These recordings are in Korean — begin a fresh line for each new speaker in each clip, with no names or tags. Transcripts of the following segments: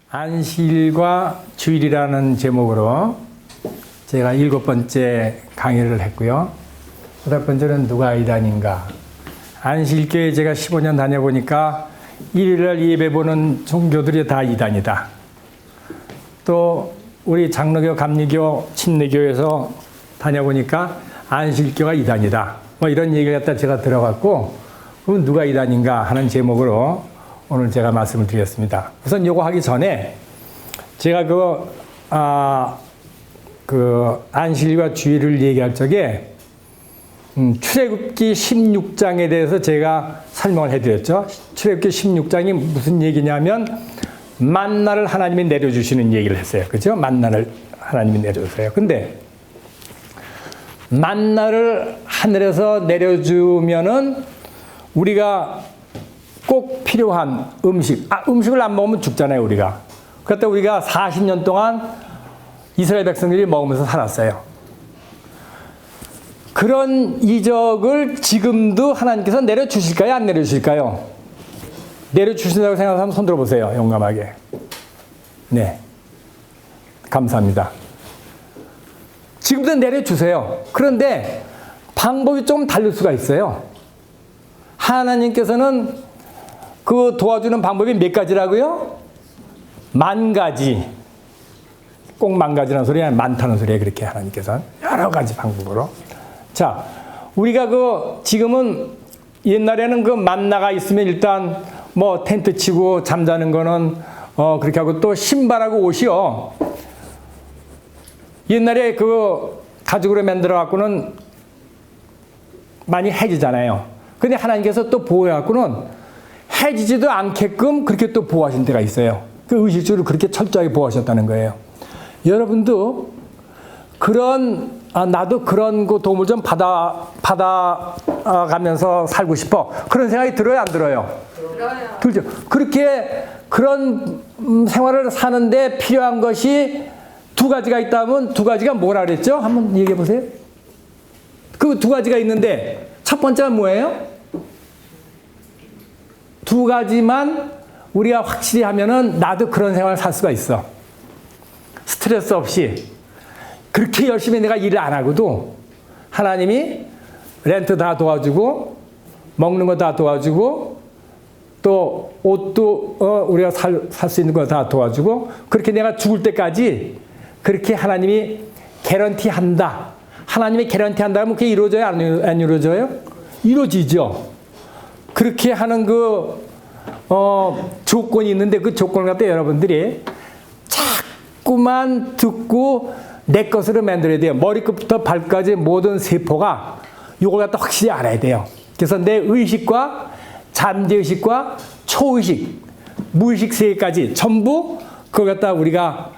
안식일과 주일이라는 제목으로 제가 7번째 강의를 했고요. 8번째는 누가 이단인가. 안식일교회 제가 15년 다녀보니까 일요일날 예배 보는 종교들이 다 이단이다. 또 우리 장로교, 감리교, 침례교에서 다녀보니까 안식일교가 이단이다. 뭐 이런 얘기를 갖다 제가 들어갔고, 그럼 누가 이단인가 하는 제목으로 오늘 제가 말씀을 드렸습니다. 우선 요거 하기 전에 제가 안식일과 주일을 얘기할 적에 출애굽기 16장에 대해서 제가 설명을 해드렸죠. 출애굽기 16장이 무슨 얘기냐면 만나를 하나님이 내려주시는 얘기를 했어요. 그죠? 만나를 하나님이 내려주세요. 근데 만나를 하늘에서 내려주면은 우리가 꼭 필요한 음식을 안 먹으면 죽잖아요, 우리가. 그때 우리가 40년 동안 이스라엘 백성들이 먹으면서 살았어요. 그런 이적을 지금도 하나님께서 내려주실까요? 안 내려주실까요? 내려주신다고 생각하면 손 들어보세요, 용감하게. 네. 감사합니다. 지금도 내려주세요. 그런데 방법이 좀 다를 수가 있어요. 하나님께서는 그 도와주는 방법이 몇 가지라고요? 10,000가지. 꼭 10,000가지라는 소리가 많다는 소리예요. 그렇게 하나님께서는 여러 가지 방법으로. 자, 우리가 지금은 옛날에는 만나가 있으면 일단 뭐 텐트 치고 잠자는 거는 그렇게 하고 또 신발하고 옷이요. 옛날에 가죽으로 만들어 갖고는 많이 해지잖아요. 근데 하나님께서 또 보호해 갖고는 해지지도 않게끔 그렇게 또 보호하신 때가 있어요. 그 의식주를 그렇게 철저하게 보호하셨다는 거예요. 여러분도 나도 그런 도움을 좀 받아가면서 살고 싶어. 그런 생각이 들어요, 안 들어요? 들어요. 들죠. 그렇게 그런 생활을 사는데 필요한 것이 두 가지가 있다면 두 가지가 뭐라 그랬죠? 한번 얘기해 보세요. 그 두 가지가 있는데 첫 번째는 뭐예요? 두 가지만 우리가 확실히 하면은 나도 그런 생활을 살 수가 있어. 스트레스 없이. 그렇게 열심히 내가 일을 안 하고도 하나님이 렌트 다 도와주고 먹는 거 다 도와주고 또 옷도 우리가 살 수 있는 거 다 도와주고 그렇게 내가 죽을 때까지 그렇게 하나님이 개런티 한다. 하나님이 개런티 한다면 그게 이루어져요? 안 이루어져요? 이루어지죠. 그렇게 하는 조건이 있는데 그 조건을 갖다 여러분들이 자꾸만 듣고 내 것으로 만들어야 돼요. 머리끝부터 발까지 모든 세포가 이걸 갖다 확실히 알아야 돼요. 그래서 내 의식과 잠재의식과 초의식, 무의식 세계까지 전부 그걸 갖다 우리가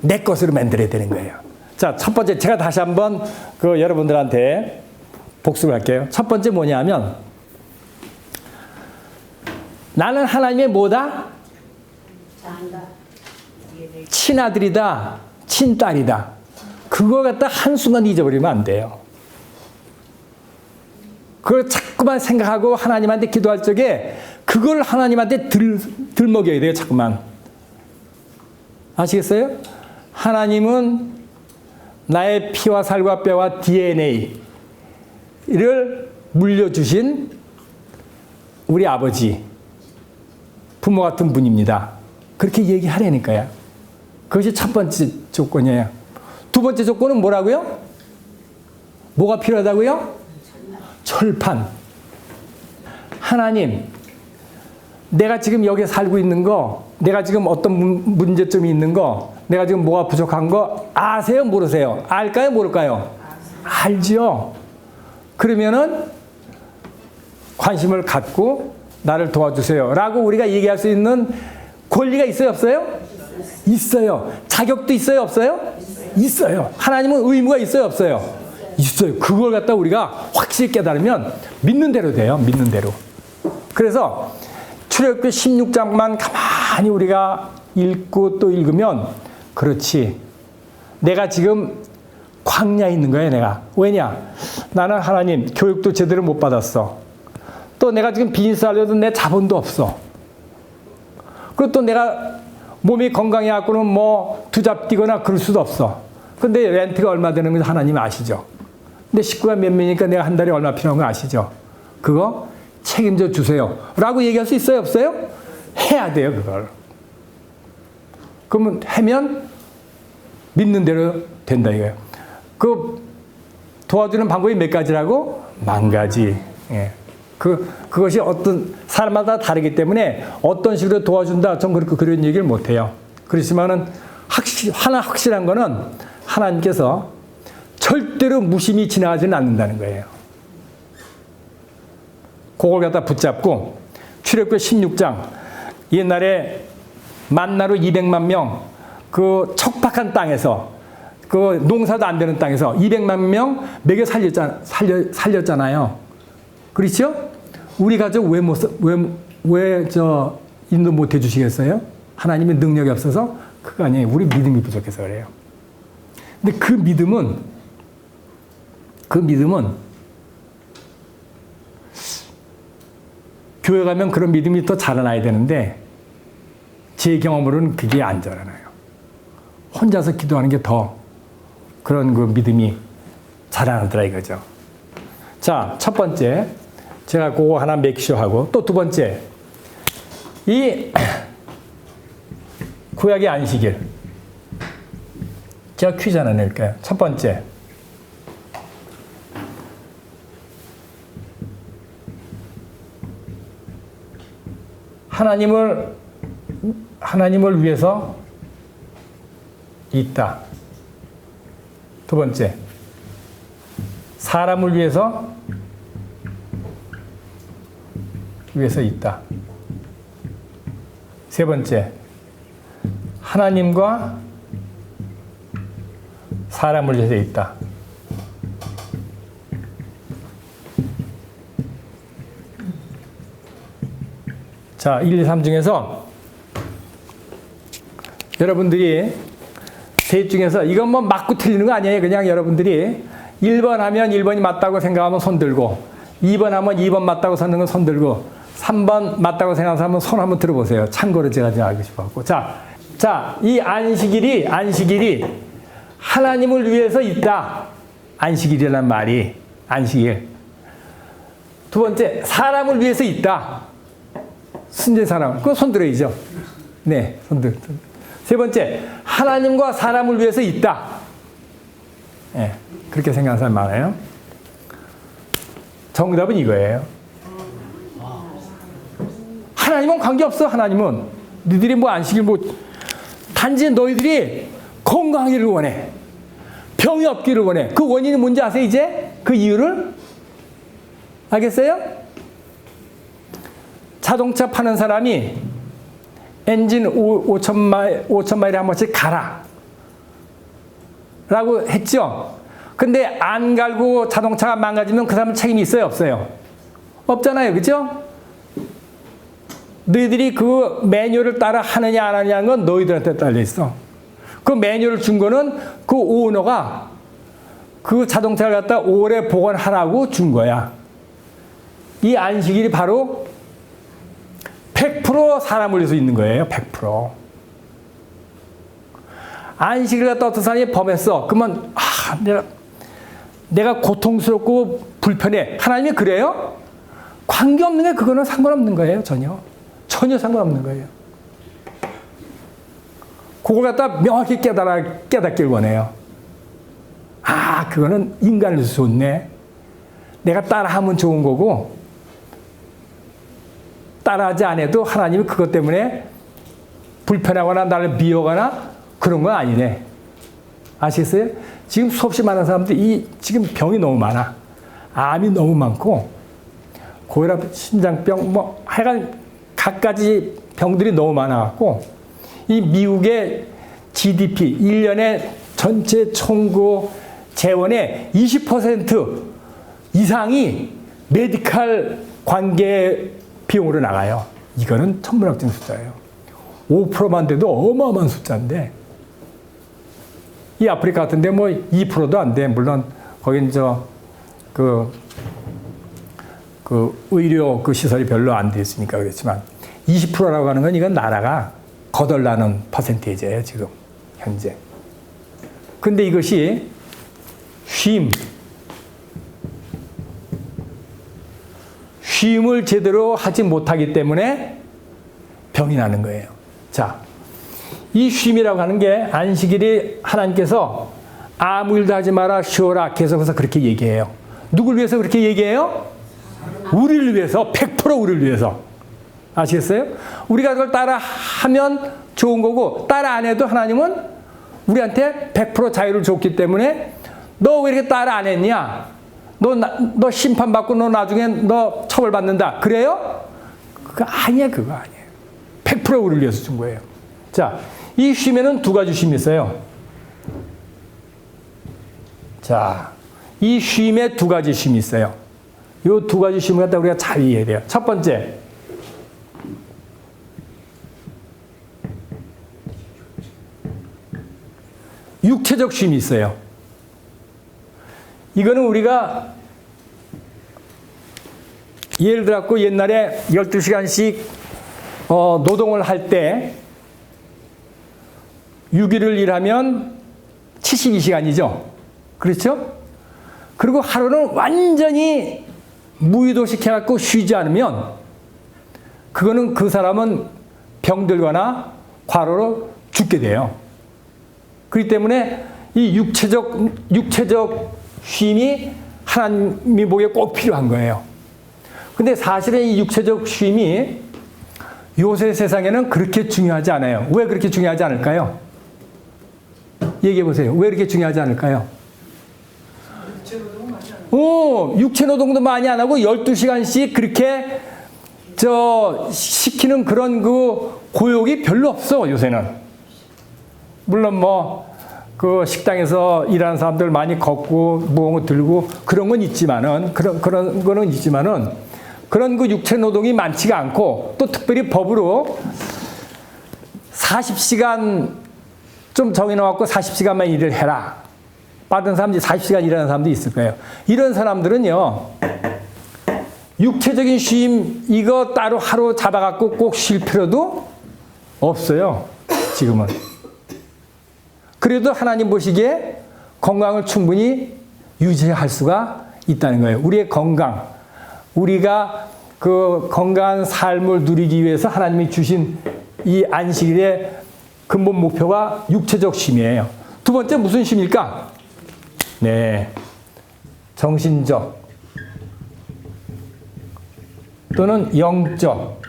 내 것으로 만들어야 되는 거예요. 자, 첫 번째 제가 다시 한번 여러분들한테 복습을 할게요. 첫 번째 뭐냐면 나는 하나님의 뭐다? 친아들이다. 친딸이다. 그걸 갖다 한순간 잊어버리면 안 돼요. 그걸 자꾸만 생각하고 하나님한테 기도할 적에 그걸 하나님한테 들 먹여야 돼요. 자꾸만. 아시겠어요? 하나님은 나의 피와 살과 뼈와 DNA를 물려주신 우리 아버지. 부모 같은 분입니다. 그렇게 얘기하라니까요. 그것이 첫 번째 조건이에요. 두 번째 조건은 뭐라고요? 뭐가 필요하다고요? 철판. 하나님, 내가 지금 여기 살고 있는 거, 내가 지금 어떤 문제점이 있는 거, 내가 지금 뭐가 부족한 거 아세요? 모르세요? 알까요? 모를까요? 알죠. 그러면은 관심을 갖고 나를 도와주세요. 라고 우리가 얘기할 수 있는 권리가 있어요? 없어요? 있어요. 자격도 있어요? 없어요? 있어요. 하나님은 의무가 있어요? 없어요? 있어요. 그걸 갖다 우리가 확실히 깨달으면 믿는 대로 돼요. 믿는 대로. 그래서 출애굽기 16장만 가만히 우리가 읽고 또 읽으면 그렇지. 내가 지금 광야에 있는 거예요, 내가. 왜냐? 나는 하나님 교육도 제대로 못 받았어. 또 내가 지금 비즈니스 하려도 내 자본도 없어. 그리고 또 내가 몸이 건강해갖고는 뭐 투잡 뛰거나 그럴 수도 없어. 근데 렌트가 얼마 되는 건 하나님 아시죠? 근데 식구가 몇 명이니까 내가 한 달에 얼마 필요한 거 아시죠? 그거 책임져 주세요. 라고 얘기할 수 있어요? 없어요? 해야 돼요, 그걸. 그러면 하면 믿는 대로 된다 이거예요. 그 도와주는 방법이 몇 가지라고? 만 가지. 예. 그것이 어떤 사람마다 다르기 때문에 어떤 식으로 도와준다. 전 그렇게 그런 얘기를 못 해요. 그렇지만은 하나 확실한 거는 하나님께서 절대로 무심히 지나가지는 않는다는 거예요. 그걸 갖다 붙잡고 출애굽기 16장 옛날에 만나로 200만 명 그 척박한 땅에서 그 농사도 안 되는 땅에서 200만 명 먹여 살렸잖아요. 그렇죠? 우리 가족 왜 인도 못 해주시겠어요? 하나님의 능력이 없어서? 그거 아니에요. 우리 믿음이 부족해서 그래요. 근데 그 믿음은 교회 가면 그런 믿음이 더 자라나야 되는데 제 경험으로는 그게 안 자라나요. 혼자서 기도하는 게 더 그런 그 믿음이 자라나더라 이거죠. 자, 첫 번째 제가 그거 하나 맥시하고 또 두 번째 이 구약의 안식일 제가 퀴즈 하나 낼게요. 첫 번째 하나님을 위해서 있다. 두 번째, 사람을 위해서 있다. 세 번째, 하나님과 사람을 위해서 있다. 자, 1, 2, 3 중에서 여러분들이 셋 중에서 이건 뭐 맞고 틀리는 거 아니에요. 그냥 여러분들이 1번 하면 1번이 맞다고 생각하면 손 들고 2번 하면 2번 맞다고 생각하면 손 들고 3번 맞다고 생각하는 사람은 손 한번 들어보세요. 참고로 제가 좀 알고 싶어갖고. 자, 이 안식일이 하나님을 위해서 있다. 안식일이라는 말이 안식일. 두 번째, 사람을 위해서 있다. 순전 사람. 그거 손 들어야죠. 네, 손 들. 세 번째, 하나님과 사람을 위해서 있다. 네, 그렇게 생각하는 사람 많아요. 정답은 이거예요. 하나님은 관계없어, 하나님은. 너희들이 뭐 안식일 단지 너희들이 건강하기를 원해. 병이 없기를 원해. 그 원인이 뭔지 아세요, 이제? 그 이유를? 알겠어요? 자동차 파는 사람이 엔진 5,000마일에 한 번씩 가라. 라고 했죠? 근데 안 갈고 자동차가 망가지면 그 사람은 책임이 있어요, 없어요? 없잖아요, 그죠? 너희들이 그 매뉴얼을 따라 하느냐 안 하느냐는 건 너희들한테 달려있어. 그 매뉴얼을 준 거는 그 오너가 그 자동차를 갖다 오래 보관하라고 준 거야. 이 안식일이 바로 100% 사람을 위해서 있는 거예요. 100%. 안식일 갖다 어떤 사람이 범했어. 그러면 내가 고통스럽고 불편해. 하나님이 그래요? 관계없는 게 그거는 상관없는 거예요. 전혀 상관없는 거예요. 그걸 갖다 명확히 깨닫길 원해요. 그거는 인간에서 좋네. 내가 따라하면 좋은 거고 따라하지 않아도 하나님이 그것 때문에 불편하거나 나를 미워하거나 그런 건 아니네. 아시겠어요? 지금 수없이 많은 사람들이 지금 병이 너무 많아. 암이 너무 많고 고혈압, 심장병 하여간 갖가지 병들이 너무 많아갖고 이 미국의 GDP 1년에 전체 총구 재원의 20% 이상이 메디칼 관계 비용으로 나가요. 이거는 천문학적 숫자예요. 5%만 돼도 어마어마한 숫자인데 이 아프리카 같은데 2%도 안 돼. 물론 거긴 그 의료 그 시설이 별로 안 돼 있으니까 그렇지만 20%라고 하는 건 이건 나라가 거덜나는 퍼센테이지예요, 지금 현재. 근데 이것이 쉼을 제대로 하지 못하기 때문에 병이 나는 거예요. 자, 이 쉼이라고 하는 게 안식일이 하나님께서 아무 일도 하지 마라 쉬어라 계속해서 그렇게 얘기해요. 누굴 위해서 그렇게 얘기해요? 우리를 위해서, 100% 우리를 위해서. 아시겠어요? 우리가 그걸 따라 하면 좋은 거고 따라 안 해도 하나님은 우리한테 100% 자유를 줬기 때문에 너 왜 이렇게 따라 안 했냐? 너 심판받고 너 나중에 너 처벌받는다. 그래요? 그거 아니에요. 그거 아니에요. 100% 우리를 위해서 준 거예요. 자, 이 쉼에는 두 가지 쉼이 있어요. 자, 이 쉼에 두 가지 쉼이 있어요. 이 두 가지 쉼을 갖다 우리가 잘 이해해야 돼요. 첫 번째, 육체적 쉼이 있어요. 이거는 우리가 예를 들어서 옛날에 12시간씩 노동을 할 때 6일을 일하면 72시간이죠. 그렇죠? 그리고 하루는 완전히 무의도시켜갖고 쉬지 않으면 그거는 그 사람은 병들거나 과로로 죽게 돼요. 그렇기 때문에 이 육체적 쉼이 하나님이 보기에 꼭 필요한 거예요. 근데 사실은 이 육체적 쉼이 요새 세상에는 그렇게 중요하지 않아요. 왜 그렇게 중요하지 않을까요? 얘기해 보세요. 왜 그렇게 중요하지 않을까요? 육체 노동도 많이 안 하고 12시간씩 그렇게 시키는 그런 그 고역이 별로 없어, 요새는. 물론 그 식당에서 일하는 사람들 많이 걷고 무거운 거 들고 그런 건 있지만은 그런 거는 있지만은 그런 그 육체 노동이 많지가 않고 또 특별히 법으로 40시간 좀 정해놓고 40시간만 일을 해라. 받은 사람들이 40시간 일하는 사람도 있을 거예요. 이런 사람들은요, 육체적인 쉼 이거 따로 하루 잡아갖고 꼭 쉴 필요도 없어요. 지금은. 그래도 하나님 보시기에 건강을 충분히 유지할 수가 있다는 거예요. 우리의 건강, 우리가 그 건강한 삶을 누리기 위해서 하나님이 주신 이 안식일의 근본 목표가 육체적 쉼이에요. 두 번째 무슨 쉼일까? 네, 정신적 또는 영적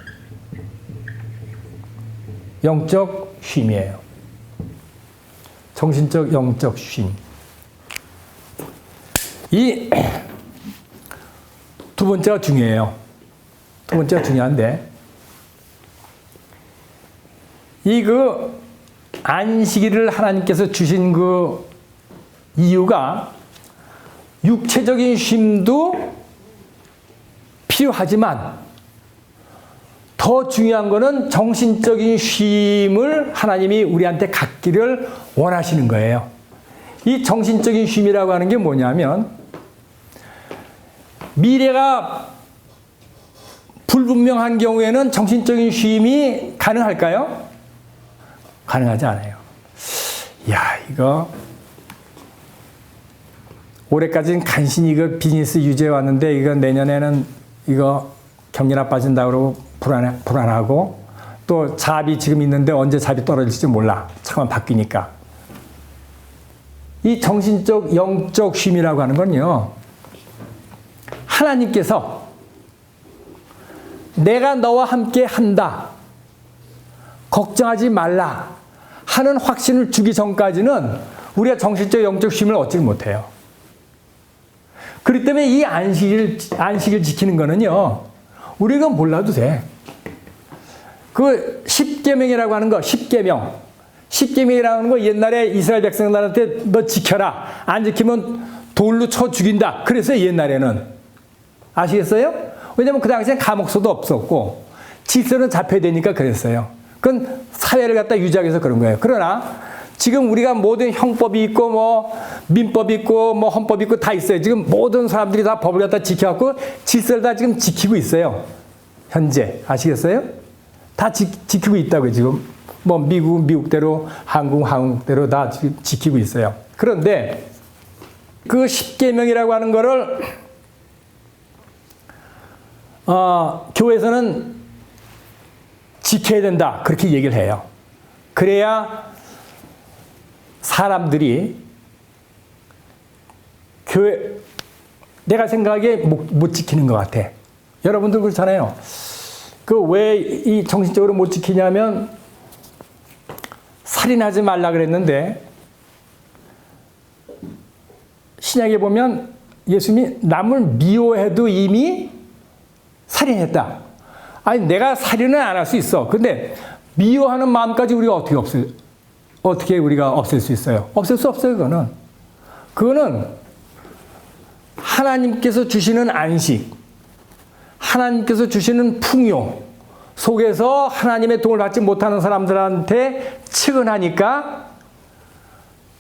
쉼이에요. 정신적, 영적 쉼. 이 두 번째가 중요해요. 두 번째가 중요한데, 그 안식일을 하나님께서 주신 그 이유가 육체적인 쉼도 필요하지만 더 중요한 거는 정신적인 쉼을 하나님이 우리한테 갖기를 원하시는 거예요. 이 정신적인 쉼이라고 하는 게 뭐냐면 미래가 불분명한 경우에는 정신적인 쉼이 가능할까요? 가능하지 않아요. 이거 올해까지는 간신히 이거 비즈니스 유지해 왔는데 이거 내년에는 이거 경기 나빠진다 그러고 불안하고 또 잡이 지금 있는데 언제 잡이 떨어질지 몰라. 잠깐 바뀌니까. 이 정신적, 영적 쉼이라고 하는 건요, 하나님께서 내가 너와 함께 한다, 걱정하지 말라 하는 확신을 주기 전까지는 우리가 정신적, 영적 쉼을 얻지 못해요. 그렇기 때문에 이 안식일 지키는 거는요, 우리가 몰라도 돼. 그 십계명이라고 하는 거, 십계명이라는 거 옛날에 이스라엘 백성들한테 너 지켜라. 안 지키면 돌로 쳐 죽인다. 그래서 옛날에는. 아시겠어요? 왜냐면 그 당시엔 감옥소도 없었고 질서는 잡혀야 되니까 그랬어요. 그건 사회를 갖다 유지하기 위해서 그런 거예요. 그러나 지금 우리가 모든 형법이 있고 민법이 있고 헌법이 있고 다 있어요. 지금 모든 사람들이 다 법을 갖다 지켜갖고 질서를 다 지금 지키고 있어요. 현재. 아시겠어요? 다 지키고 있다고요, 지금. 뭐 미국은 미국대로, 한국은 한국대로 다 지키고 있어요. 그런데 그 십계명이라고 하는 거를 교회에서는 지켜야 된다 그렇게 얘기를 해요. 그래야 사람들이 교회 내가 생각하기에 못 지키는 것 같아. 여러분들 그렇잖아요. 그 왜 이 정신적으로 못 지키냐면 살인하지 말라 그랬는데 신약에 보면 예수님이 남을 미워해도 이미 살인했다. 아니 내가 살인은 안 할 수 있어. 근데 미워하는 마음까지 우리가 어떻게 우리가 없앨 수 있어요? 없앨 수 없어요. 그거는 하나님께서 주시는 안식, 하나님께서 주시는 풍요 속에서 하나님의 도움을 받지 못하는 사람들한테 측은하니까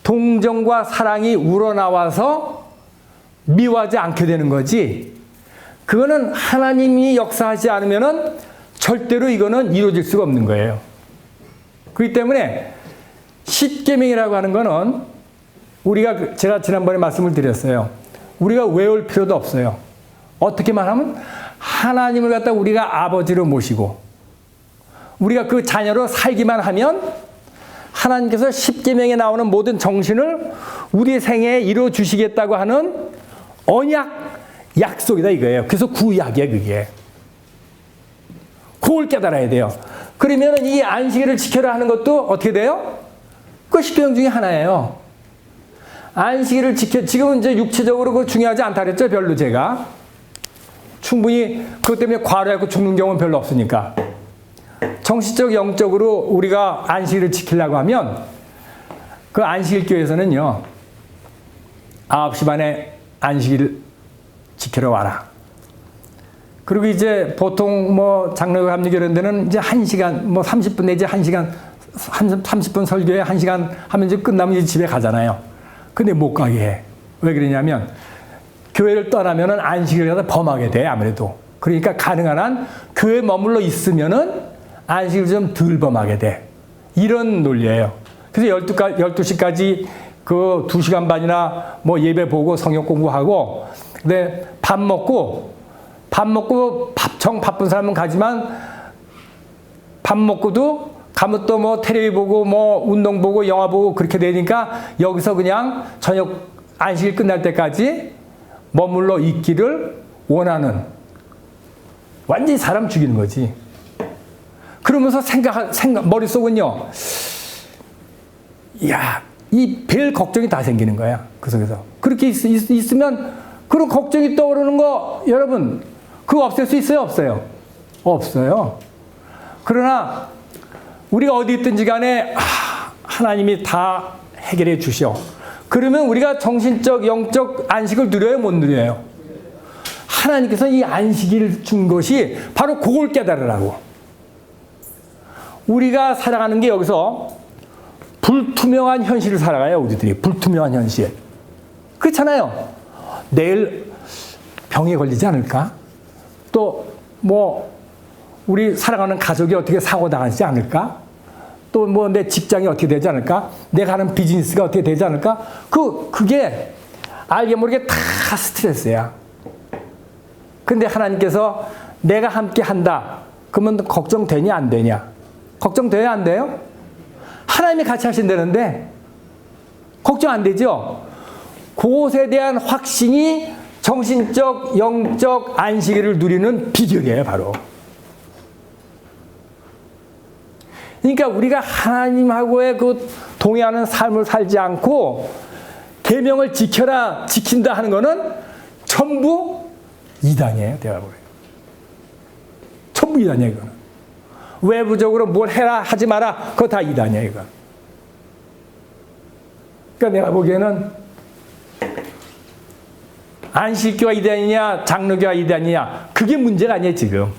동정과 사랑이 우러나와서 미워하지 않게 되는 거지. 그거는 하나님이 역사하지 않으면은 절대로 이거는 이루어질 수가 없는 거예요. 그렇기 때문에 십계명이라고 하는 거는 우리가 제가 지난번에 말씀을 드렸어요. 우리가 외울 필요도 없어요. 어떻게만 하면 하나님을 갖다 우리가 아버지로 모시고 우리가 그 자녀로 살기만 하면 하나님께서 십계명에 나오는 모든 정신을 우리 생애에 이루어 주시겠다고 하는 언약 약속이다 이거예요. 그래서 구약이야 그게. 그걸 깨달아야 돼요. 그러면 이 안식일을 지켜라 하는 것도 어떻게 돼요? 그 십계명 중에 하나예요. 안식일을 지금은 이제 육체적으로 그 중요하지 않다 그랬죠. 별로 제가. 충분히 그것 때문에 과로하고 죽는 경우는 별로 없으니까. 정신적, 영적으로 우리가 안식일을 지키려고 하면 그 안식일 교회에서는요. 9시 반에 안식일 지키러 와라. 그리고 이제 보통 뭐 장로교 합리교 이런 데는 이제 1시간, 뭐 30분 내지 1시간, 30분 설교에 1시간 하면 이제 끝나면 이제 집에 가잖아요. 근데 못 가게 해. 왜 그러냐면 교회를 떠나면은 안식일을 갖다 범하게 돼, 아무래도. 그러니까 가능한 한 교회에 머물러 있으면은 안식일을 좀 덜 범하게 돼. 이런 논리예요. 그래서 12시까지 그 2시간 반이나 뭐 예배 보고 성경 공부하고, 근데 밥 먹고 바쁜 사람은 가지만 밥 먹고도 가면 또 뭐 텔레비 보고 뭐 운동 보고 영화 보고 그렇게 되니까 여기서 그냥 저녁 안식일 끝날 때까지 머물러 있기를 원하는, 완전히 사람 죽이는 거지. 그러면서 머릿속은요, 이야, 이 별 걱정이 다 생기는 거야. 그 속에서. 그렇게 있으면 그런 걱정이 떠오르는 거, 여러분, 그거 없앨 수 있어요? 없어요? 없어요. 그러나 우리가 어디 있든지 간에 하나님이 다 해결해 주셔. 그러면 우리가 정신적, 영적 안식을 누려요? 못 누려요? 하나님께서 이 안식일 준 것이 바로 그걸 깨달으라고. 우리가 살아가는 게 여기서 불투명한 현실을 살아가요. 우리들이 불투명한 현실. 그렇잖아요. 내일 병에 걸리지 않을까? 또 뭐 우리 살아가는 가족이 어떻게 사고 당하지 않을까? 또 뭐 내 직장이 어떻게 되지 않을까? 내가 하는 비즈니스가 어떻게 되지 않을까? 그게 알게 모르게 다 스트레스야. 근데 하나님께서 내가 함께 한다. 그러면 걱정되냐 안 되냐? 걱정돼야 안 돼요? 하나님이 같이 하신다는데 걱정 안 되죠? 그것에 대한 확신이 정신적, 영적 안식일을 누리는 비결이에요, 바로. 그러니까 우리가 하나님하고의 그 동의하는 삶을 살지 않고 계명을 지킨다 하는 거는 전부 이단이에요, 내가 보기에. 전부 이단이에요, 이거는. 외부적으로 뭘 해라, 하지 마라, 그거 다 이단이에요, 이거. 그러니까 내가 보기에는 안식교가 이단이냐, 장로교가 이단이냐, 그게 문제가 아니에요, 지금.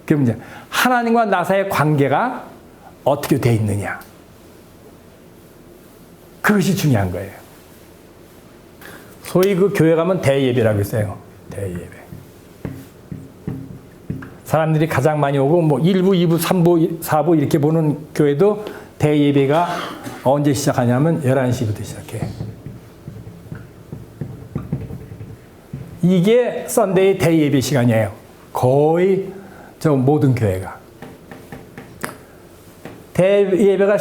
그게 문제. 하나님과 나 사이의 관계가 어떻게 돼 있느냐. 그것이 중요한 거예요. 소위 그 교회 가면 대예배라고 있어요. 대예배. 사람들이 가장 많이 오고 뭐 1부, 2부, 3부, 4부 이렇게 보는 교회도 대예배가 언제 시작하냐면 11시부터 시작해. 이게 썬데이 대예배 시간이에요. 거의 저 모든 교회가. 대예배가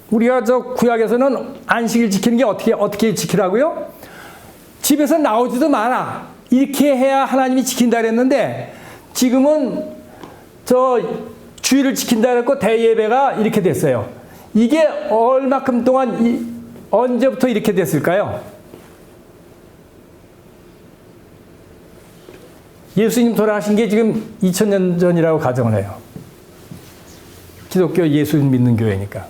우리가 저 구약에서는 안식일 지키는 게 어떻게 지키라고요? 집에서 나오지도 마라. 이렇게 해야 하나님이 지킨다 그랬는데 지금은 저 주일을 지킨다 그랬고 대예배가 이렇게 됐어요. 이게 얼마큼 동안 언제부터 이렇게 됐을까요? 예수님 돌아가신 게 지금 2000년 전이라고 가정을 해요. 기독교 예수님 믿는 교회니까.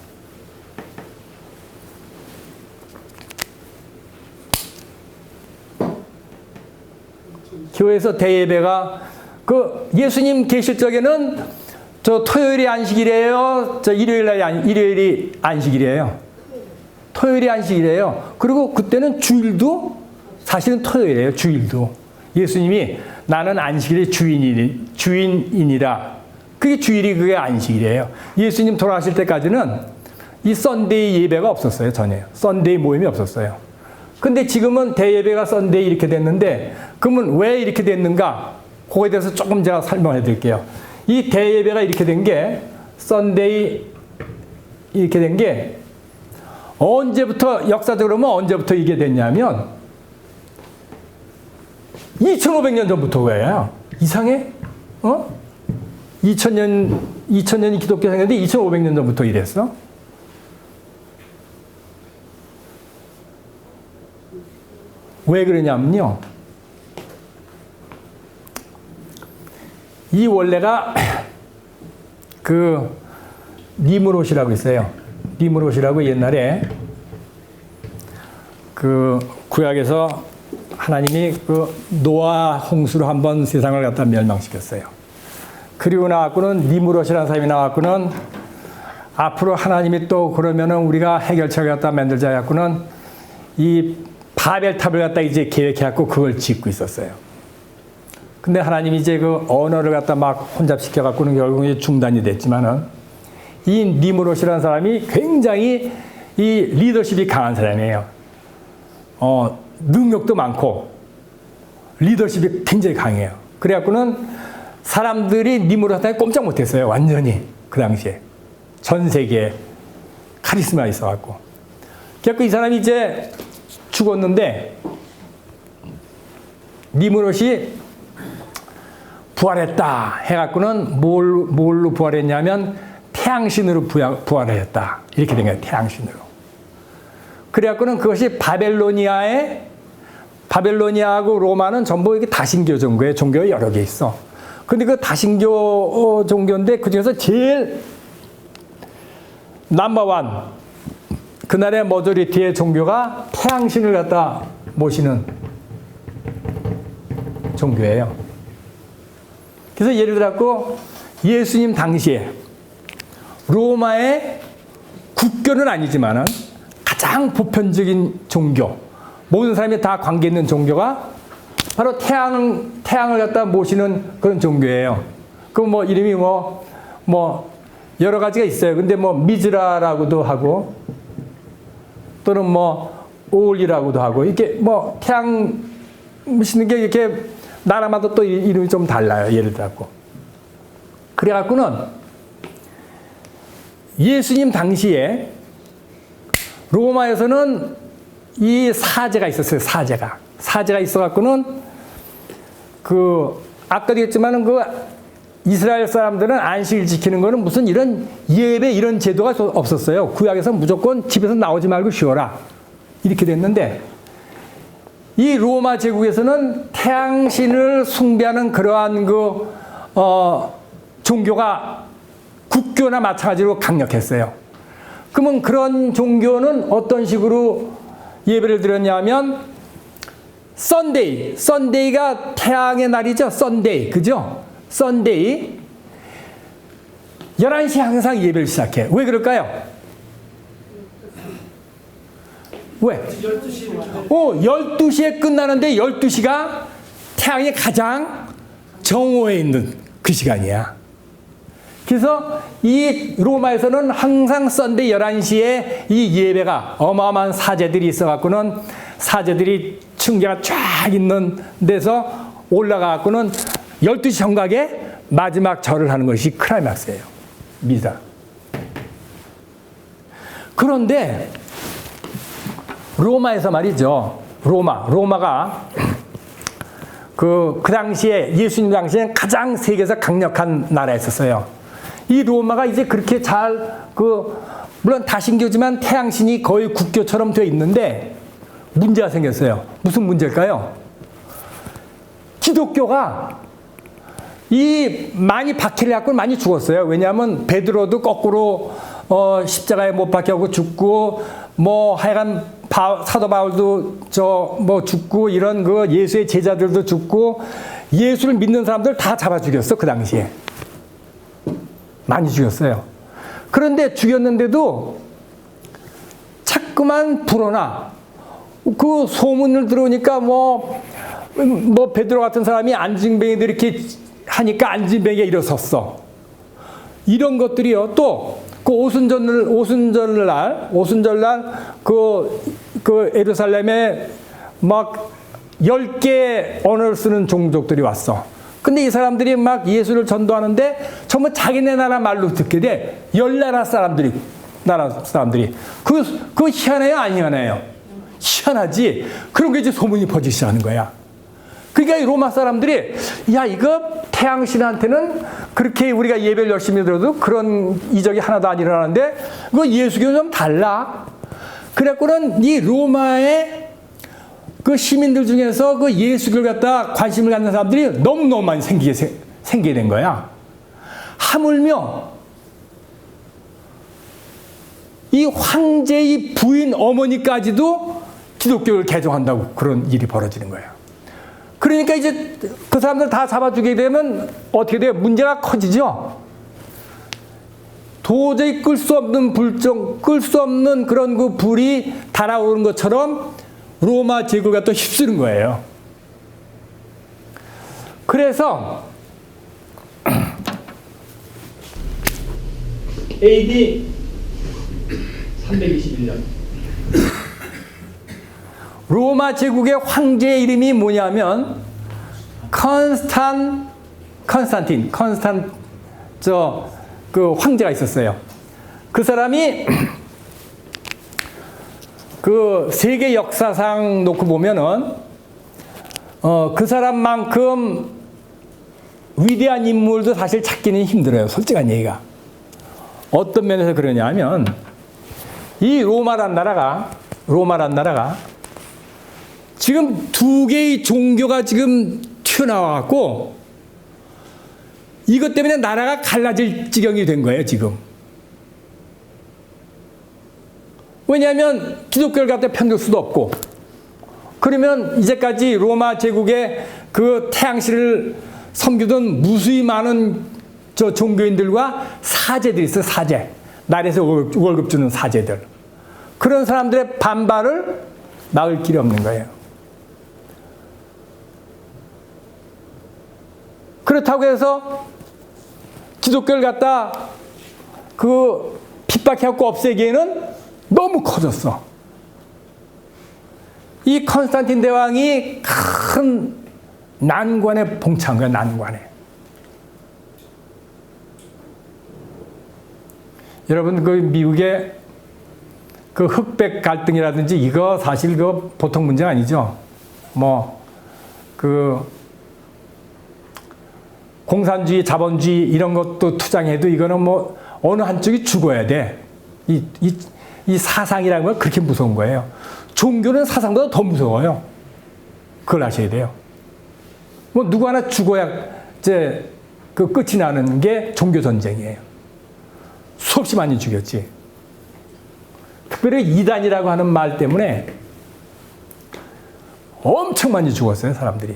교회에서 대예배가 그 예수님 계실 적에는 저 토요일이 안식일이에요. 저 일요일이 안식일이에요. 토요일이 안식일이에요. 그리고 그때는 주일도 사실은 토요일이에요. 주일도. 예수님이 나는 안식일의 주인이니라. 그게 주일이 그게 안식일이에요. 예수님 돌아가실 때까지는 이 썬데이 예배가 없었어요. 전혀. 썬데이 모임이 없었어요. 근데 지금은 대예배가 썬데이 이렇게 됐는데 그러면 왜 이렇게 됐는가? 그거에 대해서 조금 제가 설명해 드릴게요. 이 대예배가 이렇게 된 게 썬데이 이렇게 된 게 언제부터 역사적으로 보면 언제부터 이게 됐냐면 2500년 전부터 그래요. 이상해? 2000년이 기독교 생겼는데 2500년 전부터 이랬어? 왜 그러냐면요. 이 원래가 그 니므롯이라고 있어요. 니므롯이라고 옛날에 그 구약에서 하나님이 그 노아 홍수로 한번 세상을 갖다 멸망시켰어요. 그리고 나왔고는 니므롯이라는 사람이 나왔고는 앞으로 하나님이 또 그러면은 우리가 해결책을 갖다 만들자 해갖고는 이 바벨탑을 갖다 이제 계획해갖고 그걸 짓고 있었어요. 근데 하나님이 이제 그 언어를 갖다 막 혼잡시켜갖고는 결국에 중단이 됐지만은 이 니므롯이라는 사람이 굉장히 이 리더십이 강한 사람이에요. 능력도 많고 리더십이 굉장히 강해요. 그래갖고는 사람들이 니므롯한테 꼼짝 못했어요. 완전히 그 당시에 전 세계에 카리스마가 있어갖고. 그래갖고 이 사람이 이제 죽었는데 니므롯이 부활했다 해갖고는 뭘로 부활했냐면 태양신으로 부활했다. 이렇게 된 거예요. 태양신으로. 그래갖고는 그것이 바벨로니아하고 로마는 전부 이게 다신교 종교예요. 종교가 여러 개 있어. 근데 그 다신교 종교인데 그 중에서 제일 넘버원 그날의 머저리티의 종교가 태양신을 갖다 모시는 종교예요. 그래서 예를 들어서 예수님 당시에 로마의 국교는 아니지만은 가장 보편적인 종교, 모든 사람이 다 관계 있는 종교가 바로 태양을 갖다 모시는 그런 종교예요. 그 뭐 이름이 뭐 여러 가지가 있어요. 근데 뭐 미즈라라고도 하고 또는 뭐 오울이라고도 하고 이렇게 뭐 태양 모시는 게 이렇게 나라마다 또 이름이 좀 달라요. 예를 들어서. 그래갖고는 예수님 당시에 로마에서는 이 사제가 있었어요. 사제가 있어갖고는 그 아까도 했지만은 그 이스라엘 사람들은 안식일 지키는 거는 무슨 이런 예배 이런 제도가 없었어요. 구약에서 무조건 집에서 나오지 말고 쉬어라. 이렇게 됐는데 이 로마 제국에서는 태양신을 숭배하는 그러한 종교가 국교나 마찬가지로 강력했어요. 그러면 그런 종교는 어떤 식으로 예배를 드렸냐면 썬데이가 태양의 날이죠. 썬데이. 그죠? 썬데이 11시에 항상 예배를 시작해. 왜 그럴까요? 왜? 12시에 끝나는데 12시가 태양이 가장 정오에 있는 그 시간이야. 그래서 이 로마에서는 항상 썬데이 11시에 이 예배가 어마어마한 사제들이 있어갖고는 사제들이 층계가 쫙 있는 데서 올라가갖고는 12시 정각에 마지막 절을 하는 것이 클라이막스예요. 미사. 그런데 로마에서 말이죠. 로마가 그 당시에 예수님 당시에 가장 세계에서 강력한 나라였었어요. 이 로마가 이제 그렇게 물론 다신교지만 태양신이 거의 국교처럼 되어 있는데 문제가 생겼어요. 무슨 문제일까요? 기독교가 많이 박해를 갖고 많이 죽었어요. 왜냐하면 베드로도 거꾸로 십자가에 못 박혀고 죽고 하여간 사도 바울도 죽고 이런 예수의 제자들도 죽고 예수를 믿는 사람들 다 잡아 죽였어. 그 당시에 많이 죽였어요. 그런데 죽였는데도 자꾸만 불어나 그 소문을 들어오니까 베드로 같은 사람이 안진뱅이들 이렇게 하니까 안진뱅이가 일어섰어. 이런 것들이요. 또 그 오순절날 그 예루살렘에 막 10개 언어를 쓰는 종족들이 왔어. 근데 이 사람들이 막 예수를 전도하는데 전부 자기네 나라 말로 듣게 돼. 10나라 사람들이. 그 희한해요? 안 희한해요? 희한하지. 그런 게 이제 소문이 퍼지기 시작하는 거야. 그러니까 이 로마 사람들이 야 이거 태양신한테는 그렇게 우리가 예배를 열심히 들어도 그런 이적이 하나도 안 일어나는데 이거 예수교는 좀 달라. 그래갖고는 이 로마의 그 시민들 중에서 그 예수교를 갖다 관심을 갖는 사람들이 너무너무 많이 생기게 된 거야. 하물며 이 황제의 부인 어머니까지도 기독교를 개종한다고 그런 일이 벌어지는 거예요. 그러니까 이제 그 사람들 다 잡아주게 되면 어떻게 돼요? 문제가 커지죠? 도저히 끌 수 없는 그런 그 불이 달아오르는 것처럼 로마 제국가 또 휩쓰는 거예요. 그래서 AD 321년 로마 제국의 황제의 이름이 뭐냐면 컨스탄틴 그 황제가 있었어요. 그 사람이 그 세계 역사상 놓고 보면은 그 사람만큼 위대한 인물도 사실 찾기는 힘들어요. 솔직한 얘기가. 어떤 면에서 그러냐 하면 이 로마란 나라가 지금 두 개의 종교가 지금 튀어나와갖고 이것 때문에 나라가 갈라질 지경이 된 거예요, 지금. 왜냐하면 기독교를 갖다 편들 수도 없고 그러면 이제까지 로마 제국의 그 태양신을 섬기던 무수히 많은 종교인들과 사제들이 있어요, 사제. 나라에서 월급 주는 사제들. 그런 사람들의 반발을 막을 길이 없는 거예요. 그렇다고 해서 기독교를 갖다 핍박해갖고 없애기에는 너무 커졌어. 이 컨스탄틴 대왕이 큰 난관에 봉착한 거야, 난관에. 여러분, 그 미국의 그 흑백 갈등이라든지 이거 사실 그 보통 문제가 아니죠. 공산주의, 자본주의 이런 것도 투쟁해도 이거는 어느 한쪽이 죽어야 돼. 이 사상이라는 건 그렇게 무서운 거예요. 종교는 사상보다 더 무서워요. 그걸 아셔야 돼요. 누구 하나 죽어야 이제 그 끝이 나는 게 종교 전쟁이에요. 수없이 많이 죽였지. 특별히 이단이라고 하는 말 때문에 엄청 많이 죽었어요, 사람들이.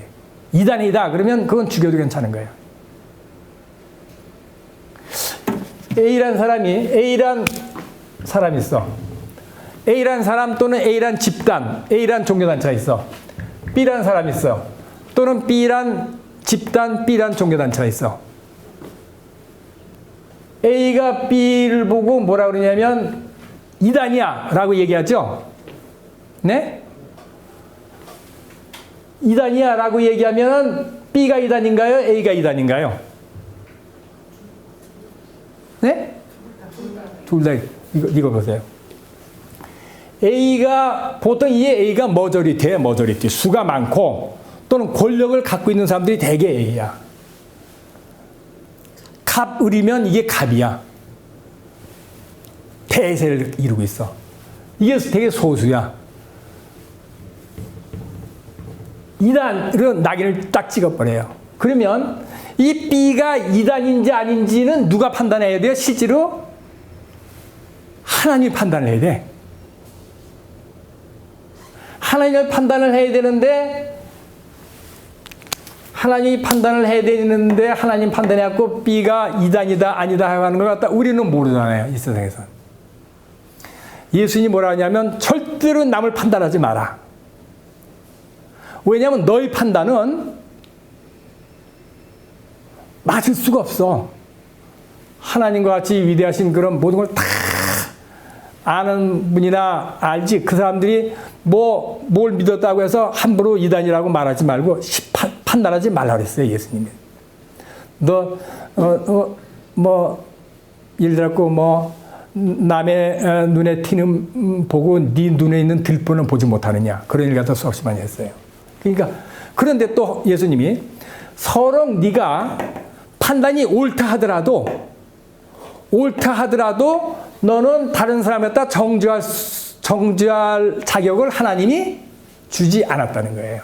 이단이다 그러면 그건 죽여도 괜찮은 거예요. A라는 사람이 있어. A라는 사람 또는 A라는 집단, A라는 종교단체가 있어. B라는 사람이 있어. 또는 B라는 집단, B라는 종교단체가 있어. A가 B를 보고 뭐라 그러냐면 이단이야 라고 얘기하죠. 네? 이단이야 라고 얘기하면 B가 이단인가요? A가 이단인가요? 네? 둘 다 이거 보세요. A가 보통 이 A가 머저리티예요. 머저리티. 수가 많고 또는 권력을 갖고 있는 사람들이 대개 A야. 갑을이면 이게 갑이야. 대세를 이루고 있어. 이게 되게 소수야. 이단으로 낙인을 딱 찍어버려요. 그러면 이 B가 이단인지 아닌지는 누가 판단해야 돼요? 실제로 하나님이 판단을 해야 돼. 하나님이 판단을 해야 되는데 하나님 판단해갖고 B가 이단이다 아니다 하는 걸 갖다 우리는 모르잖아요. 이 세상에서. 예수님이 뭐라 하냐면 절대로 남을 판단하지 마라. 왜냐하면 너의 판단은 맞을 수가 없어. 하나님과 같이 위대하신 그런 모든 걸 다 아는 분이나 알지. 그 사람들이 뭘 믿었다고 해서 함부로 이단이라고 말하지 말고 판단하지 말라 그랬어요. 예수님이. 예를 들었고 남의 눈에 튀는 보고 네 눈에 있는 들보는 보지 못하느냐. 그런 일 갖다 수없이 많이 했어요. 그러니까 그런데 또 예수님이 서로 네가 판단이 옳다 하더라도 너는 다른 사람에다 정죄할 자격을 하나님이 주지 않았다는 거예요.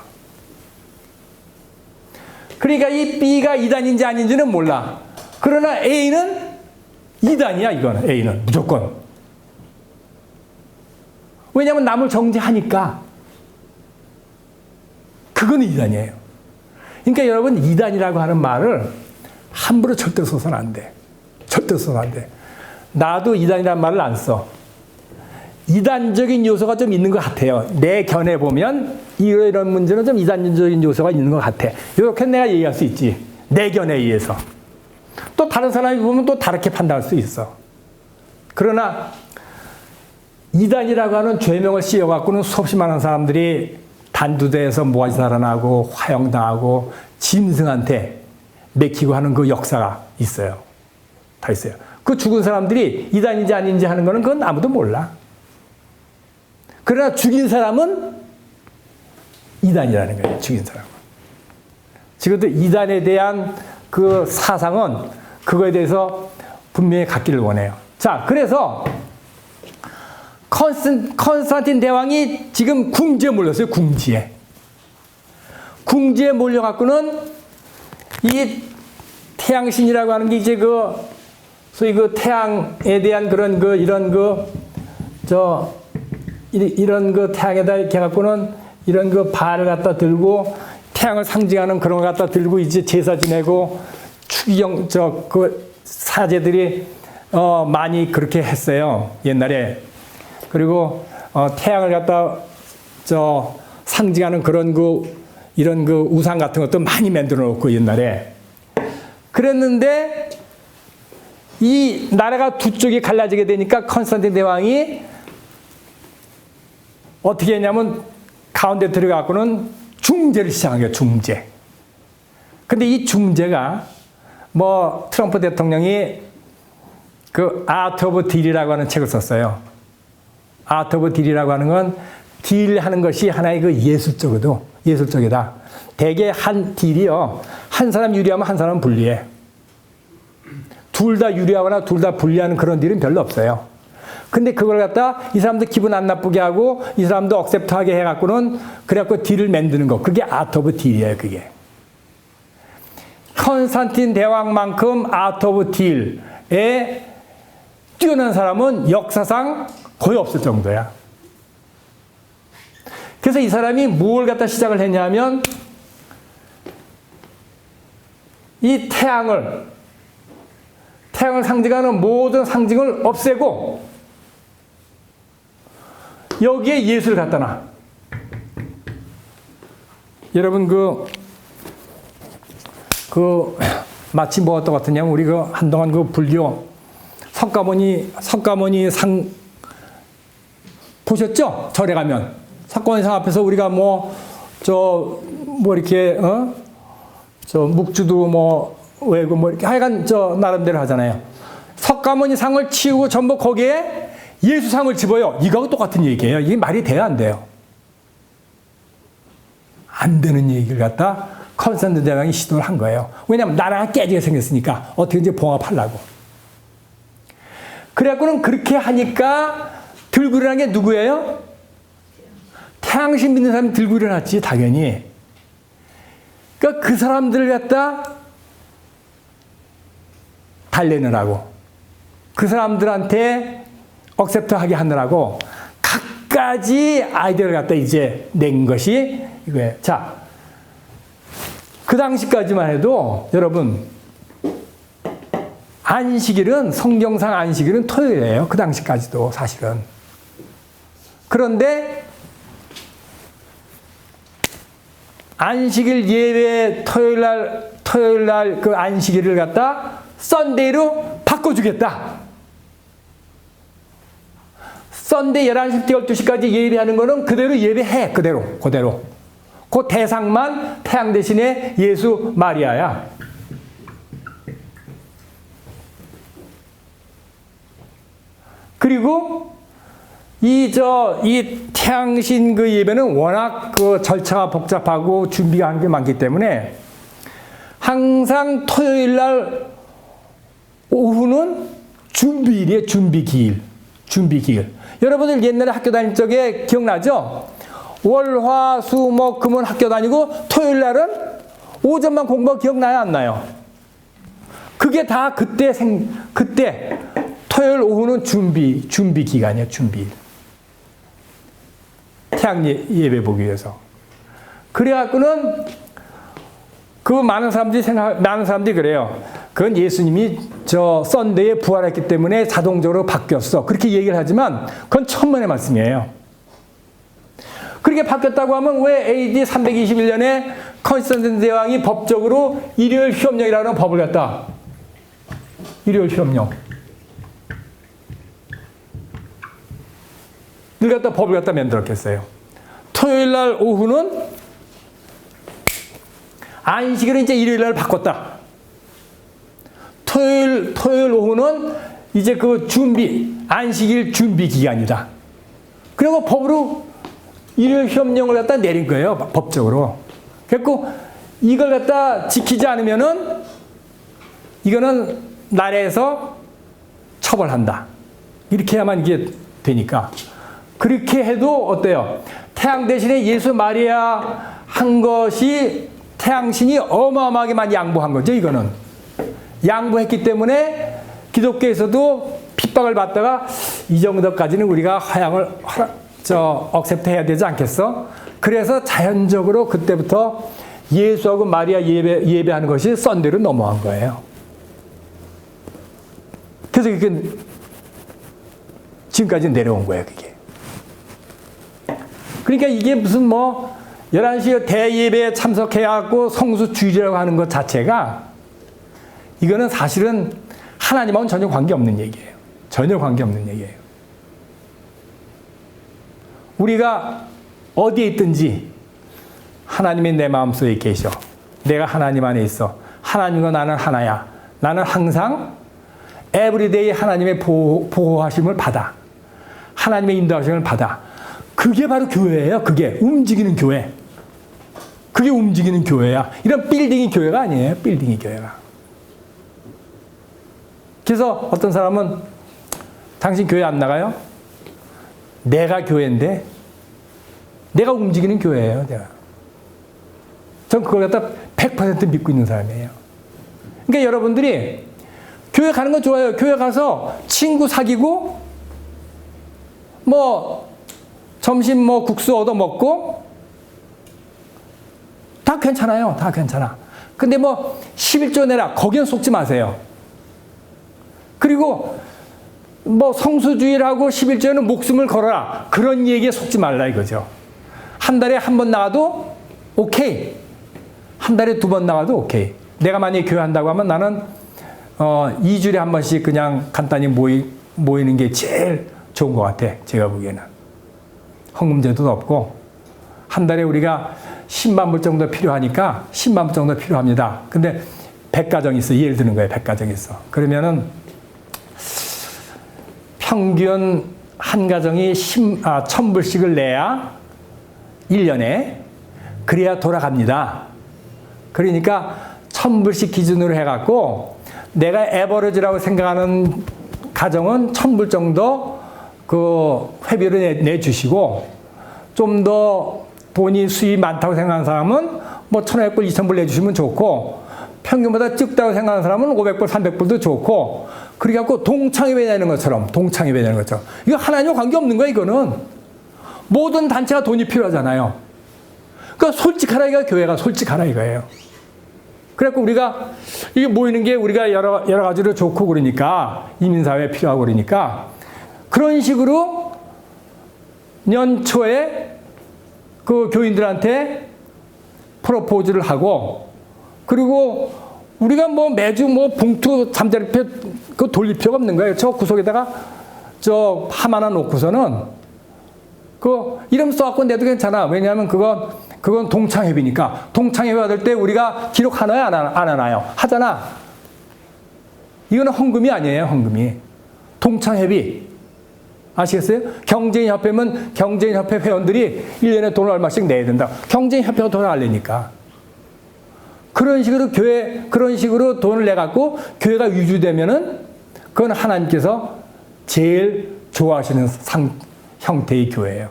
그러니까 이 B가 이단인지 아닌지는 몰라. 그러나 A는 이단이야. 이거는 A는 무조건. 왜냐하면 남을 정죄하니까. 그거는 이단이에요. 그러니까 여러분 이단이라고 하는 말을 함부로 절대로 써서는 안 돼. 절대로 써서는 안 돼. 나도 이단이라는 말을 안 써. 이단적인 요소가 좀 있는 것 같아요. 내 견해 보면 이런 문제는 좀 이단적인 요소가 있는 것 같아. 이렇게 내가 얘기할 수 있지. 내 견해에 의해서. 또 다른 사람이 보면 또 다르게 판단할 수 있어. 그러나 이단이라고 하는 죄명을 씌워갖고는 수없이 많은 사람들이 단두대에서 모가지 살아나고 화형당하고 짐승한테 맡기고 하는 그 역사가 있어요. 다 있어요. 그 죽은 사람들이 이단인지 아닌지 하는 거는 그건 아무도 몰라. 그러나 죽인 사람은 이단이라는 거예요. 죽인 사람은. 지금도 이단에 대한 그 사상은 그거에 대해서 분명히 갖기를 원해요. 자, 그래서 컨스탄틴 대왕이 지금 궁지에 몰렸어요. 궁지에 몰려갖고는 이 태양신이라고 하는 게 이제 소위 태양에 대한 그런 이런 태양에다 이렇게 해갖고는 이런 발을 갖다 들고 태양을 상징하는 그런 걸 갖다 들고 이제 제사 지내고 추기경 사제들이 많이 그렇게 했어요. 옛날에. 그리고 태양을 갖다 상징하는 그런 이런 우상 같은 것도 많이 만들어 놓고 옛날에. 그랬는데 이 나라가 두 쪽이 갈라지게 되니까 컨스탄틴 대왕이 어떻게 했냐면 가운데 들어가고는 중재를 시작한 거예요. 중재. 근데 이 중재가 트럼프 대통령이 그 아트 오브 딜이라고 하는 책을 썼어요. 아트 오브 딜이라고 하는 건 딜하는 것이 하나의 그 예술적이다. 대개 한 딜이요. 한 사람 유리하면 한 사람은 불리해. 둘 다 유리하거나 둘 다 불리하는 그런 딜은 별로 없어요. 근데 그걸 갖다 이 사람도 기분 안 나쁘게 하고 이 사람도 억셉트하게 해갖고는 그래갖고 딜을 만드는 거. 그게 아트 오브 딜이에요. 그게. 컨스탄틴 대왕만큼 아트 오브 딜에 뛰어난 사람은 역사상 거의 없을 정도야. 그래서 이 사람이 뭘 갖다 시작을 했냐면 이 태양을 상징하는 모든 상징을 없애고 여기에 예수를 갖다 놔. 여러분 마치 뭐 어떤 것 같으냐면 우리 한동안 불교 석가모니 상 보셨죠? 절에 가면 석가모니 상 앞에서 우리가 이렇게 저 묵주도 외고 이렇게 하여간 나름대로 하잖아요. 석가모니 상을 치우고 전부 거기에 예수 상을 집어요. 이거하고 똑같은 얘기예요. 이게 말이 돼야 안 돼요. 안 되는 얘기를 갖다 콘스탄틴 대왕이 시도를 한 거예요. 왜냐하면 나라가 깨지게 생겼으니까 어떻게든지 봉합하려고. 그래갖고는 그렇게 하니까 들고 일어난 게 누구예요? 태양신 믿는 사람이 들고 일어났지, 당연히. 그러니까 그 사람들을 갖다 달래느라고, 그 사람들한테 억셉트하게 하느라고 갖가지 아이디어를 갖다 이제 낸 것이 이거예요. 자, 그 당시까지만 해도 여러분, 안식일은, 성경상 안식일은 토요일이에요. 그 당시까지도 사실은. 그런데 안식일 예배 토요일 날 그 안식일을 갖다 썬데이로 바꿔주겠다. 썬데이 11시부터 12시까지 예배하는 거는 그대로 예배해. 그대로. 그 대상만 태양 대신에 예수 마리아야. 그리고 이 태양신 그 예배는 워낙 그 절차가 복잡하고 준비가 한 게 많기 때문에 항상 토요일 날 오후는 준비일이에요. 준비기일. 여러분들 옛날에 학교 다닐 적에 기억나죠? 월, 화, 수, 목, 금은 학교 다니고 토요일 날은 오전만 공부하고 기억나요? 안 나요? 그게 다 그때 토요일 오후는 준비 기간이에요. 준비일. 태양 예배 보기 위해서. 그래갖고는 많은 사람들이 그래요. 그건 예수님이 썬데이에 부활했기 때문에 자동적으로 바뀌었어. 그렇게 얘기를 하지만 그건 천만의 말씀이에요. 그렇게 바뀌었다고 하면 왜 AD 321년에 콘스탄틴 대왕이 법적으로 일요일 휴업령이라는 법을 갖다 일요일 휴업령 늘 갖다 법을 갖다 만들었겠어요. 토요일 날 오후는 안식일을 이제 일요일 날 바꿨다. 토요일 오후는 이제 그 안식일 준비 기간이다. 그리고 법으로 일요일 휴업령을 갖다 내린 거예요. 법적으로. 그래서 이걸 갖다 지키지 않으면은 이거는 나라에서 처벌한다. 이렇게 해야만 이게 되니까. 그렇게 해도 어때요? 태양 대신에 예수 마리아 한 것이 태양신이 어마어마하게 많이 양보한 거죠, 이거는. 양보했기 때문에 기독교에서도 핍박을 받다가 이 정도까지는 우리가 억셉트 해야 되지 않겠어? 그래서 자연적으로 그때부터 예수하고 마리아 예배하는 것이 썬데이로 넘어간 거예요. 그래서 그게 지금까지 내려온 거예요, 그게. 그러니까 이게 무슨 11시 대예배에 참석해갖고 성수주일이라고 하는 것 자체가 이거는 사실은 하나님하고는 전혀 관계없는 얘기예요. 전혀 관계없는 얘기예요. 우리가 어디에 있든지 하나님이 내 마음속에 계셔. 내가 하나님 안에 있어. 하나님과 나는 하나야. 나는 항상 에브리데이 하나님의 보호하심을 받아. 하나님의 인도하심을 받아. 그게 바로 교회예요. 그게 움직이는 교회. 그게 움직이는 교회야. 이런 빌딩이 교회가 아니에요. 빌딩이 교회가. 그래서 어떤 사람은 당신 교회 안 나가요? 내가 교회인데 내가 움직이는 교회예요. 내가. 전 그걸 갖다 100% 믿고 있는 사람이에요. 그러니까 여러분들이 교회 가는 건 좋아요. 교회 가서 친구 사귀고 점심 국수 얻어 먹고 다 괜찮아요. 다 괜찮아. 근데 11조 내라. 거기는 속지 마세요. 그리고 성수주일하고 11조에는 목숨을 걸어라. 그런 얘기에 속지 말라 이거죠. 한 달에 한 번 나가도 오케이. 한 달에 2번 나가도 오케이. 내가 만약에 교회 한다고 하면 나는 2주일에 한 번씩 그냥 간단히 모이는 게 제일 좋은 것 같아. 제가 보기에는. 헌금제도도 없고, 한 달에 우리가 10만 불 정도 필요하니까 10만 불 정도 필요합니다. 근데 100가정이 있어. 예를 드는 거예요. 100가정이 있어. 그러면은 평균 한 가정이 1000불씩을 내야 1년에 그래야 돌아갑니다. 그러니까 1000불씩 기준으로 해갖고 내가 에버리지라고 생각하는 가정은 1000불 정도 그 회비를 내주시고 좀 더 돈이 수입이 많다고 생각하는 사람은 뭐 1500불, 2000불 내주시면 좋고 평균보다 적다고 생각하는 사람은 500불, 300불도 좋고 그렇게 갖고 동창회비 내는 것처럼 이거 하나님과 관계없는 거야 이거는. 모든 단체가 돈이 필요하잖아요. 그러니까 솔직하라 이거야. 교회가 솔직하라 이거예요. 그래갖고 우리가 이게 모이는 게 우리가 여러 가지로 좋고 그러니까 이민사회에 필요하고 그러니까 그런 식으로 년초에 그 교인들한테 프로포즈를 하고 그리고 우리가 뭐 매주 뭐 봉투 잠자리표 그 돌릴 필요가 없는 거예요. 저 구석에다가 저 함 하나 놓고서는 그 이름 써갖고 내도 괜찮아. 왜냐하면 그건 동창회비니까. 동창회비 받을 때 우리가 기록 하나요? 안 하나요? 하잖아. 이거는 헌금이 아니에요. 헌금이. 동창회비. 아시겠어요? 경제인협회면 경제인협회 회원들이 1년에 돈을 얼마씩 내야 된다. 경제인협회가 돈을 안 내니까. 그런 식으로 그런 식으로 돈을 내갖고 교회가 유지되면은 그건 하나님께서 제일 좋아하시는 형태의 교회예요.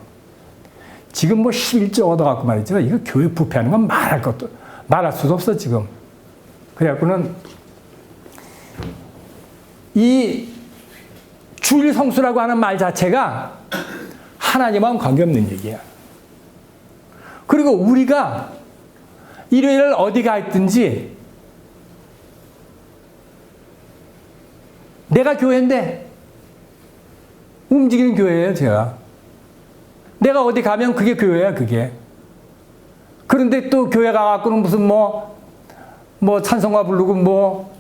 지금 뭐 11조 얻어갖고 말이죠. 이거 교회 부패하는 건 말할 수도 없어, 지금. 그래갖고는 이 주일 성수라고 하는 말 자체가 하나님과는 관계없는 얘기야. 그리고 우리가 일요일 어디 가 있든지 내가 교회인데 움직이는 교회예요, 제가. 내가 어디 가면 그게 교회야, 그게. 그런데 또 교회 가갖고는 무슨 뭐 찬송가 부르고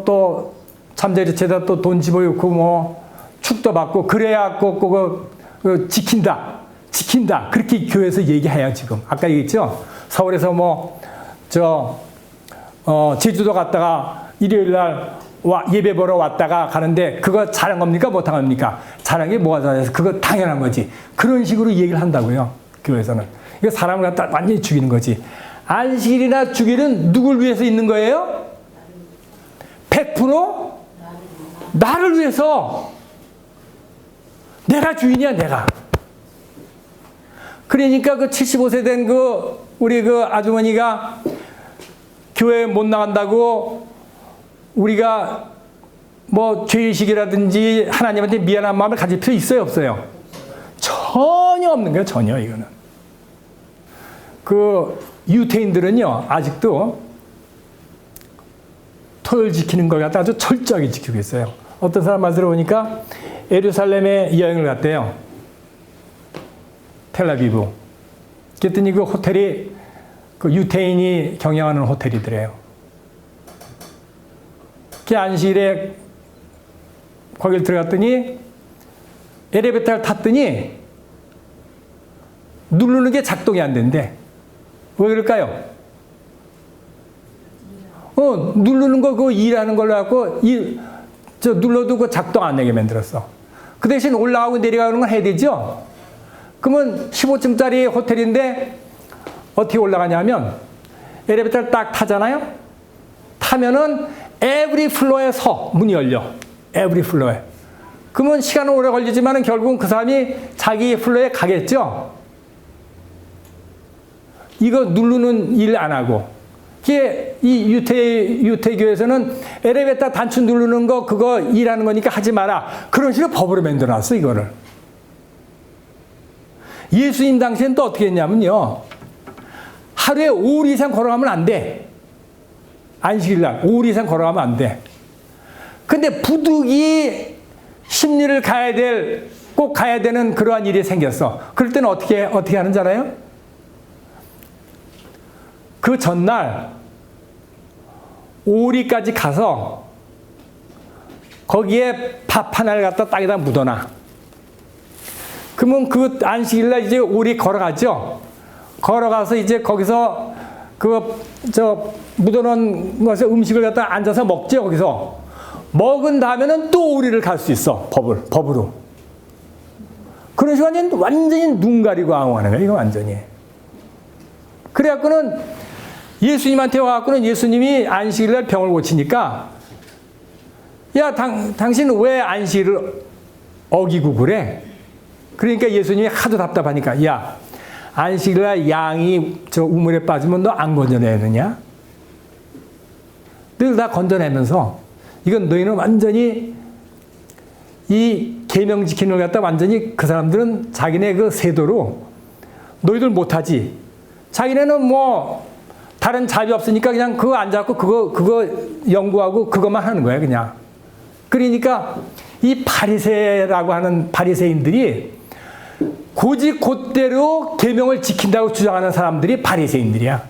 또 잠자리채에다 또 돈 집어넣고 축도 받고 그래야 꼭 지킨다. 그렇게 교회에서 얘기해요, 지금. 아까 얘기했죠? 서울에서 제주도 갔다가 일요일 날 예배 보러 왔다가 가는데 그거 잘한 겁니까? 못한 겁니까? 잘한 게 뭐가 잘해서 그거 당연한 거지. 그런 식으로 얘기를 한다고요. 교회에서는. 이거 사람을 갖다 완전히 죽이는 거지. 안식일이나 주일은 누굴 위해서 있는 거예요? 100% 나를 위해서. 내가 주인이야, 내가. 그러니까 그 75세 된 우리 아주머니가 교회 못 나간다고 우리가 죄의식이라든지 하나님한테 미안한 마음을 가질 필요 있어요, 없어요? 전혀 없는 거예요, 전혀, 이거는. 유태인들은요, 아직도 토요일 지키는 걸 갖다 아주 철저하게 지키고 있어요. 어떤 사람 말 들어보니까 예루살렘에 여행을 갔대요. 텔아비브. 그랬더니 그 호텔이 유태인이 경영하는 호텔이더래요. 그 안식일에 거길 들어갔더니 엘리베이터를 탔더니 누르는 게 작동이 안 된대. 왜 그럴까요? 누르는 거 그거 일하는 걸로 갖고 눌러도 그 작동 안 되게 만들었어. 그 대신 올라가고 내려가는 건 해야 되죠? 그러면 15층짜리 호텔인데 어떻게 올라가냐면 엘리베이터를 딱 타잖아요? 타면은 every floor에 문이 열려. every floor에. 그러면 시간은 오래 걸리지만 결국은 그 사람이 자기 플로어에 가겠죠? 이거 누르는 일 안 하고. 이 유태교에서는 엘리베이터 단추 누르는 거 그거 일하는 거니까 하지 마라. 그런 식으로 법으로 만들어놨어, 이거를. 예수님 당시엔 또 어떻게 했냐면요. 하루에 5일 이상 걸어가면 안 돼. 안식일 날 5일 이상 걸어가면 안 돼. 근데 부득이 심리를 꼭 가야 되는 그러한 일이 생겼어. 그럴 때는 어떻게 하는 줄 알아요? 그 전날 오리까지 가서 거기에 밥 하나를 갖다 땅에다 묻어놔. 그러면 그 안식일날 이제 오리 걸어가죠. 걸어가서 이제 거기서 묻어놓은 것에 음식을 갖다 앉아서 먹죠. 거기서 먹은 다음에는 또 오리를 갈 수 있어. 법으로. 그런 시간에 완전히 눈 가리고 앙호하는 거야. 이거 완전히. 그래갖고는 예수님한테 와갖고는 예수님이 안식일날 병을 고치니까 야, 당신 왜 안식일을 어기고 그래? 그러니까 예수님이 하도 답답하니까 야, 안식일날 양이 저 우물에 빠지면 너 안 건져내느냐? 늘 다 건져내면서 이건 너희는 완전히 이 계명 지키는 걸 갖다 완전히 그 사람들은 자기네 그 세도로 너희들 못하지. 자기네는 뭐 다른 잡이 없으니까 그냥 그거 앉아갖고 그거 연구하고 그것만 하는 거야 그냥. 그러니까 이 바리새라고 하는 바리새인들이 고지 곧대로 계명을 지킨다고 주장하는 사람들이 바리새인들이야.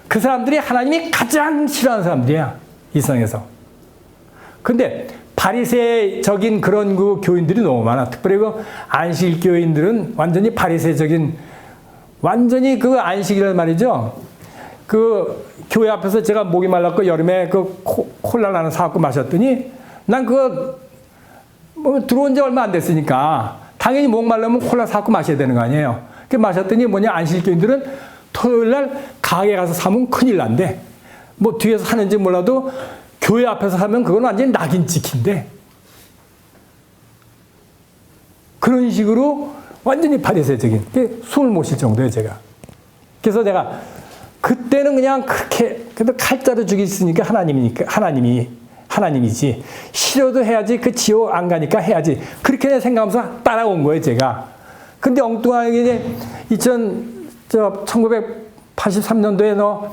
그 사람들이 하나님이 가장 싫어하는 사람들이야 이 세상에서. 근데 바리새적인 그런 그 교인들이 너무 많아. 특별히 그 안식 교인들은 완전히 바리새적인 완전히 그 안식이란 말이죠. 그 교회 앞에서 제가 목이 말랐고 여름에 그 콜라를 하나 사갖고 마셨더니 난 그거 뭐 들어온 지 얼마 안 됐으니까 당연히 목 말라면 콜라 사갖고 마셔야 되는 거 아니에요. 그 마셨더니 뭐냐 안식 교인들은 토요일 날 가게 가서 사면 큰일 난대. 뭐 뒤에서 하는지 몰라도 교회 앞에서 하면 그건 완전히 낙인 찍힌대. 그런 식으로 완전히 바리새적인 숨을 못 쉴 정도예요 제가. 그래서 내가 그때는 그냥 그렇게 그래도 칼자루 죽이 있으니까 하나님이지 싫어도 해야지 그 지옥 안 가니까 해야지 그렇게 생각하면서 따라온 거예요 제가. 근데 엉뚱하게 이제 1983년도에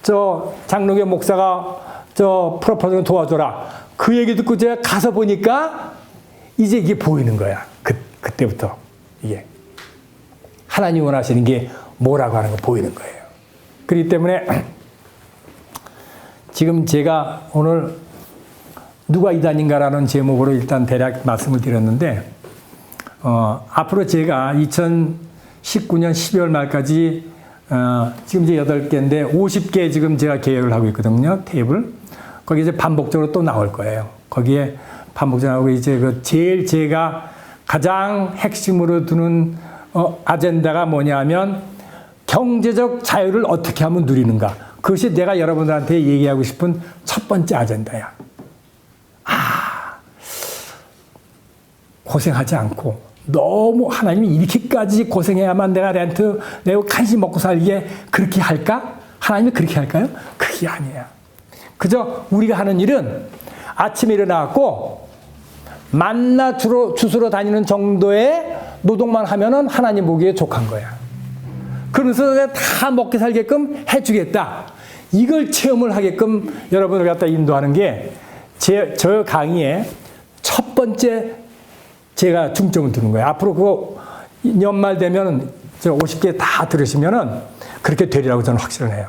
저 장로교 목사가 저 프로포즈 도와줘라 그 얘기 듣고 제가 가서 보니까 이제 이게 보이는 거야. 그때부터 이게 하나님 원하시는 게 뭐라고 하는 거 보이는 거예요. 그렇기 때문에 지금 제가 오늘 누가 이단인가라는 제목으로 일단 대략 말씀을 드렸는데 앞으로 제가 2019년 12월 말까지 지금 이제 8개인데 50개 지금 제가 계획을 하고 있거든요. 테이블. 거기 이제 반복적으로 또 나올 거예요. 거기에 반복적으로 나오고 이제 그 제일 제가 가장 핵심으로 두는 아젠다가 뭐냐면 경제적 자유를 어떻게 하면 누리는가. 그것이 내가 여러분들한테 얘기하고 싶은 첫 번째 아젠다야. 고생하지 않고 너무 하나님이 이렇게까지 고생해야만 내가 렌트 내고 간식 먹고 살기에 그렇게 할까? 하나님이 그렇게 할까요? 그게 아니에요. 그저 우리가 하는 일은 아침에 일어나고 만나 주스러 다니는 정도의 노동만 하면은 하나님 보기에 족한 거야. 그러면서 내가 다 먹게 살게끔 해주겠다. 이걸 체험을 하게끔 여러분을 갖다 인도하는 게 저 강의의 첫 번째 제가 중점을 두는 거예요. 앞으로 그거 연말 되면 50개 다 들으시면은 그렇게 되리라고 저는 확신을 해요.